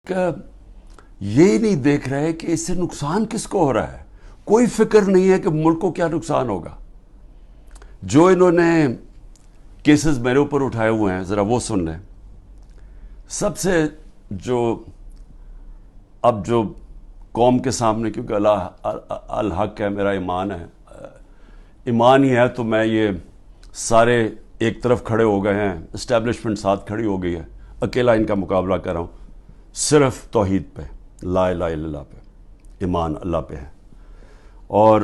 کہ یہ نہیں دیکھ رہے کہ اس سے نقصان کس کو ہو رہا ہے. کوئی فکر نہیں ہے کہ ملک کو کیا نقصان ہوگا. جو انہوں نے کیسز میرے اوپر اٹھائے ہوئے ہیں ذرا وہ سن لیں. سب سے جو قوم کے سامنے، کیونکہ اللہ الحق ہے، میرا ایمان ہے، ایمان ہی ہے، تو میں یہ سارے ایک طرف کھڑے ہو گئے ہیں، اسٹیبلشمنٹ ساتھ کھڑی ہو گئی ہے، اکیلا ان کا مقابلہ کر رہا ہوں. صرف توحید پہ، لا الہ الا اللہ پہ، ایمان اللہ پہ ہے. اور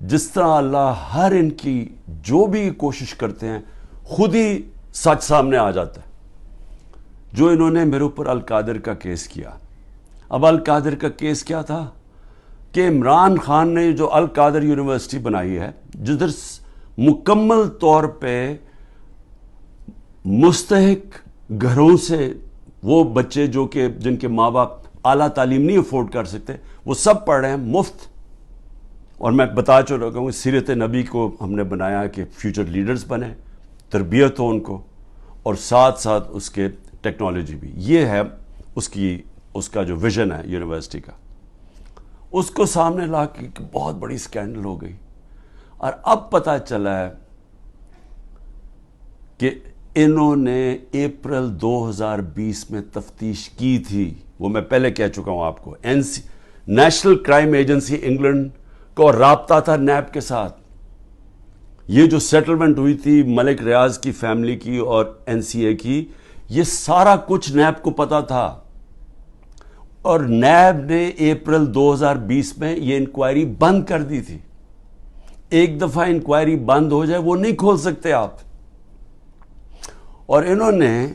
جس طرح اللہ ہر ان کی جو بھی کوشش کرتے ہیں خود ہی سچ سامنے آ جاتا ہے. جو انہوں نے میرے اوپر القادر کا کیس کیا، اب القادر کا کیس کیا تھا کہ عمران خان نے جو القادر یونیورسٹی بنائی ہے، جدھر مکمل طور پہ مستحق گھروں سے وہ بچے جو کہ جن کے ماں باپ اعلیٰ تعلیم نہیں افورڈ کر سکتے، وہ سب پڑھ رہے ہیں مفت. اور میں بتا چکا ہوں، سیرت نبی کو ہم نے بنایا کہ فیوچر لیڈرز بنے، تربیت ہو ان کو، اور ساتھ ساتھ اس کے ٹیکنالوجی بھی. یہ ہے اس کا جو ویژن ہے یونیورسٹی کا. اس کو سامنے لا کے بہت بڑی سکینڈل ہو گئی. اور اب پتہ چلا ہے کہ انہوں نے اپریل 2020 میں تفتیش کی تھی. وہ میں پہلے کہہ چکا ہوں آپ کو. نیشنل کرائم ایجنسی انگلینڈ کو رابطہ تھا نیب کے ساتھ. یہ جو سیٹلمنٹ ہوئی تھی ملک ریاض کی فیملی کی اور این سی اے کی، یہ سارا کچھ نیب کو پتا تھا. اور نیب نے اپریل 2020 میں یہ انکوائری بند کر دی تھی. ایک دفعہ انکوائری بند ہو جائے وہ نہیں کھول سکتے آپ. اور انہوں نے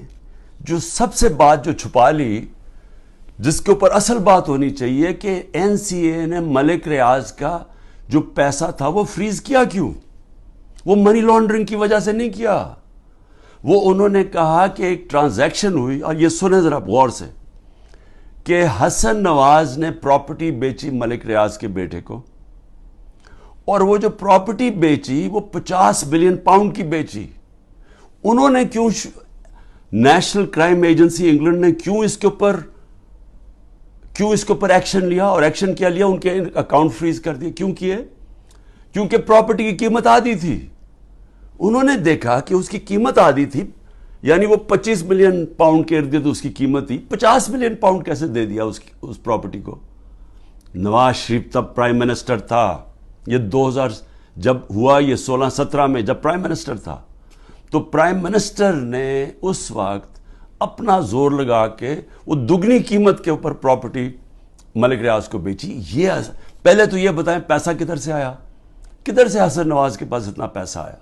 جو سب سے بات جو چھپا لی، جس کے اوپر اصل بات ہونی چاہیے، کہ این سی اے نے ملک ریاض کا جو پیسہ تھا وہ فریز کیا کیوں؟ وہ منی لانڈرنگ کی وجہ سے نہیں کیا. وہ انہوں نے کہا کہ ایک ٹرانزیکشن ہوئی، اور یہ سنیں ذرا غور سے، کہ حسن نواز نے پراپرٹی بیچی ملک ریاض کے بیٹے کو، اور وہ جو پراپرٹی بیچی وہ 50 بلین پاؤنڈ کی بیچی. انہوں نے کیوں، نیشنل کرائم ایجنسی انگلینڈ نے کیوں اس کے اوپر ایکشن لیا؟ اور ایکشن کیا لیا؟ ان کے اکاؤنٹ فریز کر دیے. کیوں کیے؟ کیونکہ پراپرٹی کی قیمت آدھی تھی. انہوں نے دیکھا کہ اس کی قیمت آدھی تھی، یعنی وہ 25 ملین پاؤنڈ کے ارد گرد اس کی قیمت تھی. 50 ملین پاؤنڈ کیسے دے دیا اس پراپرٹی کو؟ نواز شریف تب پرائم منسٹر تھا. یہ 2000 جب ہوا، یہ 16-17 میں جب پرائم منسٹر تھا، تو پرائم منسٹر نے اس وقت اپنا زور لگا کے وہ دگنی قیمت کے اوپر پراپرٹی ملک ریاض کو بیچی. یہ پہلے تو یہ بتائیں پیسہ کدھر سے آیا؟ کدھر سے حسن نواز کے پاس اتنا پیسہ آیا؟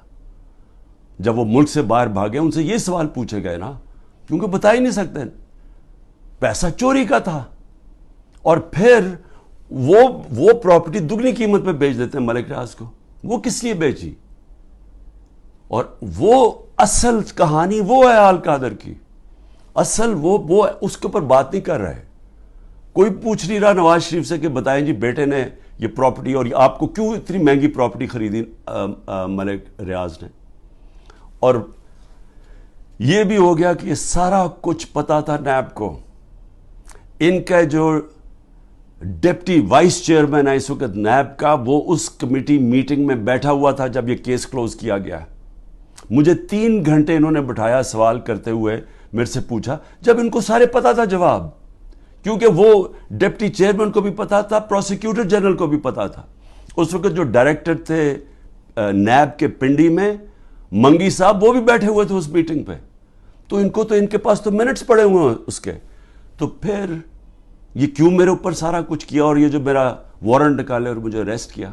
جب وہ ملک سے باہر بھاگے ان سے یہ سوال پوچھے گئے نا، کیونکہ بتا ہی نہیں سکتے. پیسہ چوری کا تھا. اور پھر وہ پراپرٹی دگنی قیمت پہ بیچ دیتے ہیں ملک ریاض کو. وہ کس لیے بیچی؟ اور وہ اصل کہانی وہ ہے القادر کی. اصل وہ اس کے اوپر بات نہیں کر رہے. کوئی پوچھ نہیں رہا نواز شریف سے کہ بتائیں جی بیٹے نے یہ پراپرٹی، اور آپ کو کیوں اتنی مہنگی پراپرٹی خریدی ملک ریاض نے. اور یہ بھی ہو گیا کہ یہ سارا کچھ پتا تھا نیب کو. ان کا جو ڈپٹی وائس چیئرمین ہے اس وقت نیب کا، وہ اس کمیٹی میٹنگ میں بیٹھا ہوا تھا جب یہ کیس کلوز کیا گیا. مجھے 3 گھنٹے انہوں نے بٹھایا سوال کرتے ہوئے، میرے سے پوچھا، جب ان کو سارے پتا تھا جواب. کیونکہ وہ ڈپٹی چیئرمین کو بھی پتا تھا، پروسیکیوٹر جنرل کو بھی پتا تھا. اس وقت جو ڈائریکٹر تھے نیب کے پنڈی میں، منگی صاحب، وہ بھی بیٹھے ہوئے تھے اس میٹنگ پہ. تو ان کے پاس تو منٹس پڑے ہوئے ہیں اس کے. تو پھر یہ کیوں میرے اوپر سارا کچھ کیا، اور یہ جو میرا وارنٹ نکالے اور مجھے اریسٹ کیا.